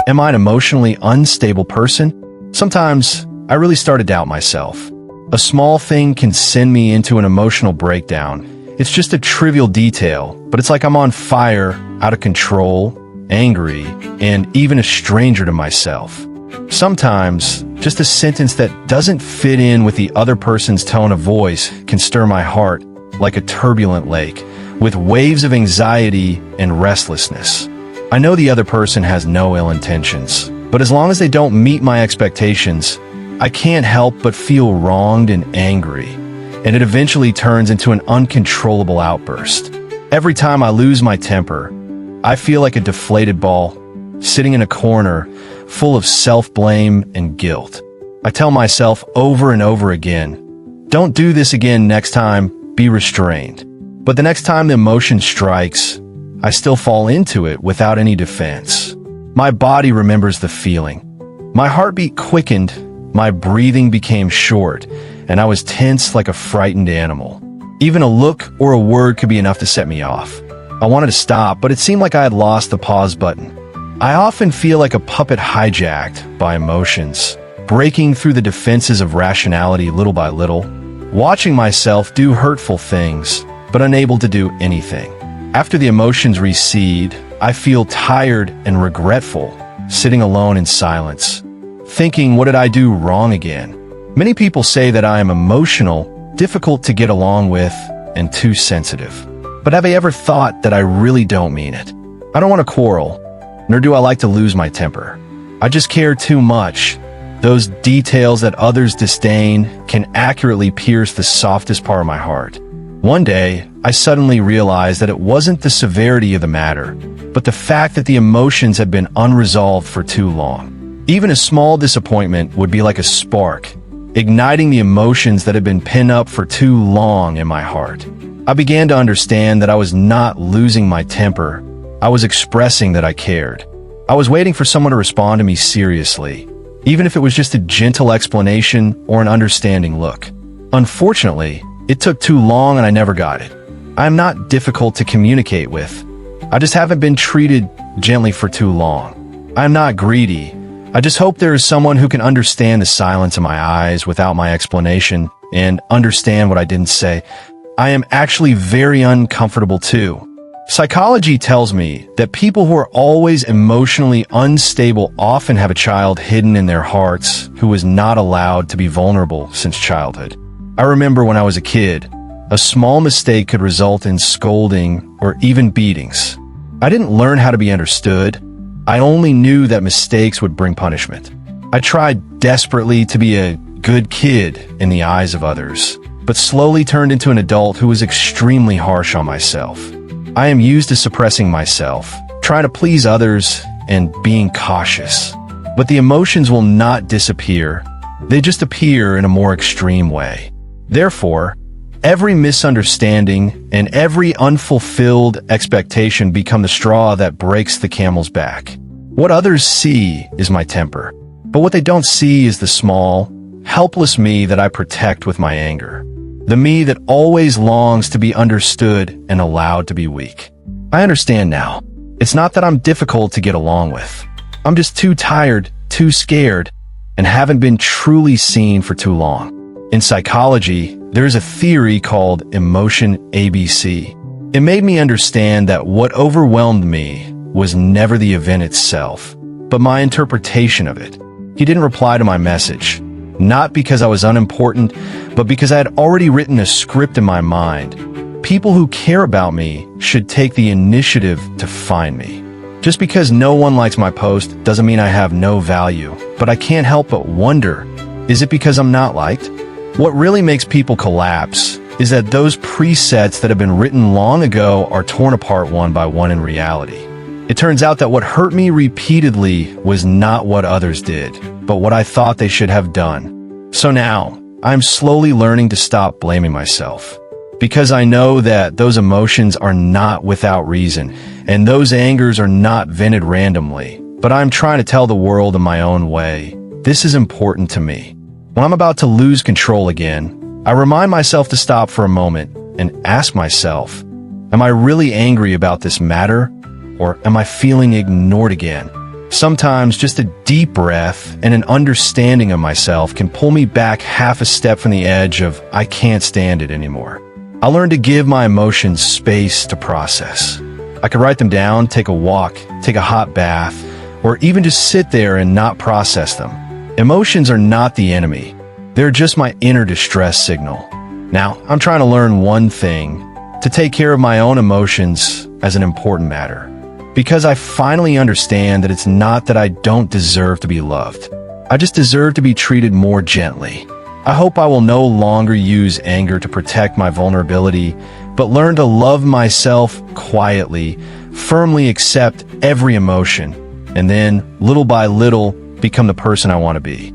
Am I an emotionally unstable person? Sometimes I really start to doubt myself. A small thing can send me into an emotional breakdown. It's just a trivial detail, but it's like I'm on fire, out of control, angry, and even a stranger to myself. Sometimes, just a sentence that doesn't fit in with the other person's tone of voice can stir my heart like a turbulent lake, with waves of anxiety and restlessness. I know the other person has no ill intentions, but as long as they don't meet my expectations, I can't help but feel wronged and angry, and it eventually turns into an uncontrollable outburst. Every time I lose my temper, I feel like a deflated ball, sitting in a corner, full of self-blame and guilt. I tell myself over and over again, don't do this again next time, be restrained. But the next time the emotion strikes, I still fall into it without any defense. My body remembers the feeling. My heartbeat quickened, my breathing became short, and I was tense like a frightened animal. Even a look or a word could be enough to set me off. I wanted to stop, but it seemed like I had lost the pause button. I often feel like a puppet hijacked by emotions, breaking through the defenses of rationality little by little, watching myself do hurtful things, but unable to do anything. After the emotions recede, I feel tired and regretful, sitting alone in silence, thinking, what did I do wrong again? Many people say that I am emotional, difficult to get along with, and too sensitive. But have I ever thought that I really don't mean it? I don't want to quarrel, nor do I like to lose my temper. I just care too much. Those details that others disdain can accurately pierce the softest part of my heart. One day, I suddenly realized that it wasn't the severity of the matter, but the fact that the emotions had been unresolved for too long. Even a small disappointment would be like a spark, igniting the emotions that had been pinned up for too long in my heart. I began to understand that I was not losing my temper. I was expressing that I cared. I was waiting for someone to respond to me seriously, even if it was just a gentle explanation or an understanding look. Unfortunately, it took too long and I never got it. I am not difficult to communicate with. I just haven't been treated gently for too long. I am not greedy. I just hope there is someone who can understand the silence in my eyes without my explanation and understand what I didn't say. I am actually very uncomfortable too. Psychology tells me that people who are always emotionally unstable often have a child hidden in their hearts who was not allowed to be vulnerable since childhood. I remember when I was a kid, a small mistake could result in scolding or even beatings. I didn't learn how to be understood. I only knew that mistakes would bring punishment. I tried desperately to be a good kid in the eyes of others, but slowly turned into an adult who was extremely harsh on myself. I am used to suppressing myself, trying to please others, and being cautious. But the emotions will not disappear. They just appear in a more extreme way. Therefore, every misunderstanding and every unfulfilled expectation become the straw that breaks the camel's back. What others see is my temper, but what they don't see is the small, helpless me that I protect with my anger. The me that always longs to be understood and allowed to be weak. I understand now. It's not that I'm difficult to get along with. I'm just too tired, too scared, and haven't been truly seen for too long. In psychology, there's a theory called emotion ABC. It made me understand that what overwhelmed me was never the event itself, but my interpretation of it. He didn't reply to my message, not because I was unimportant, but because I had already written a script in my mind. People who care about me should take the initiative to find me. Just because no one likes my post doesn't mean I have no value, but I can't help but wonder, is it because I'm not liked? What really makes people collapse is that those presets that have been written long ago are torn apart one by one in reality. It turns out that what hurt me repeatedly was not what others did, but what I thought they should have done. So now, I'm slowly learning to stop blaming myself. Because I know that those emotions are not without reason, and those angers are not vented randomly. But I'm trying to tell the world in my own way, this is important to me. When I'm about to lose control again, I remind myself to stop for a moment and ask myself, am I really angry about this matter? Or am I feeling ignored again? Sometimes just a deep breath and an understanding of myself can pull me back half a step from the edge of I can't stand it anymore. I learned to give my emotions space to process. I could write them down, take a walk, take a hot bath, or even just sit there and not process them. Emotions are not the enemy. They're just my inner distress signal. Now, I'm trying to learn one thing, to take care of my own emotions as an important matter. Because I finally understand that it's not that I don't deserve to be loved. I just deserve to be treated more gently. I hope I will no longer use anger to protect my vulnerability, but learn to love myself quietly, firmly accept every emotion, and then, little by little, become the person I want to be.